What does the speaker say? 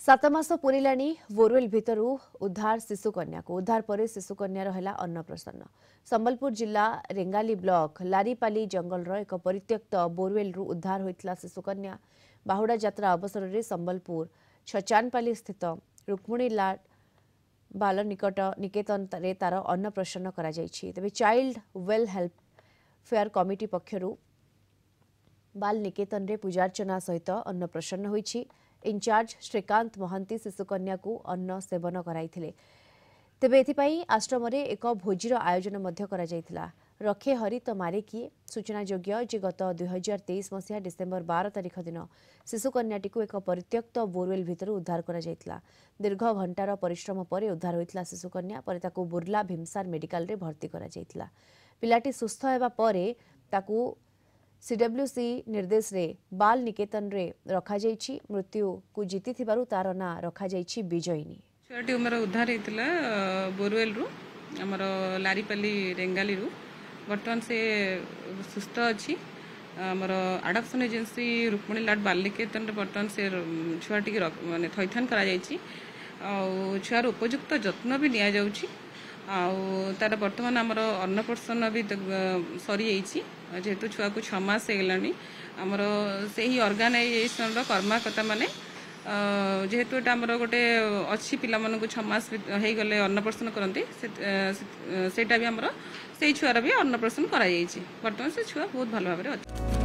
सात मास पुरिलाणी बोरवेल भितर उद्धार शिशुकन्या को उद्धार पर शिशुकन्यार है अन्नप्रसन्न। संबलपुर जिला रेंगाली ब्लॉक लारीपाली जंगल एक परित्यक्त बोरवेल उद्धार होता शिशुकन्या। बाहुड़ा यात्रा अवसर में संबलपुर छचानपाली स्थित रुक्मिणी लाड बाल निकेतन रे तार अन्नप्रसन्न करा जायछि। तेबे चाइल्ड वेल हेल्पफेयर कमिटी पक्षरु बाल निकेतन रे पूजार्चना सहित अन्नप्रसन्न होइछि। इंचार्ज श्रीकांत महांती शिशुकन्या को अन्न सेवन कराइथिले। तेबे एथिपाई आश्रम रे एक भोजीर आयोजन मध्य करा जायथिला। रखे हरित मारे किए सूचना योग्य जे गत 2023 मसीहा डिसेम्बर 12 तारिख दिन शिशुकन्याटी को एक परित्यक्त बोरवेल भितर उद्धार करा जायथिला। दीर्घ घंटार परिश्रम पर उद्धार होइथिला शिशुकन्या। पर ताकू बुर्ला भीमसार मेडिकल रे भर्ती करा जायथिला। पिलाटी सुस्थ हेबा परे ताकू सीडब्ल्यूसी निर्देश रे बाल निकेतन रे रखा जायछि। मृत्यु को जीति थिबारु तार ना रखा जायछि विजयिनी। छुआटी उमर उद्धार होता बोरवेल रु आमर लारीपाली रेंगाली रु बर्तमान से सुस्थ अच्छी आमर आडप्शन एजेंसी रुक्मिणी लाड बाल निकेतन बर्तमान से छुआटी माने थैथान करा जायछि। छुआर उपयुक्त जत्न भी निया जाउछि। तार बर्तमान आमर अन्नप्रसन्न भी सरी जाइछि। जेहेतु छुआ को 6 मास हेलानी आमर से ही ऑर्गेनाइजेशन कर्मकर्ता माने जेहेतु एटा आमर गोटे अच्छी पिला मानक 6 मास हो गले अन्नप्रसन्न करते सेटा भी आमर से छुआर भी अन्नप्रसन्न करा जाइछि। बर्तमान से छुआ बहुत भल भाव में अच्छी।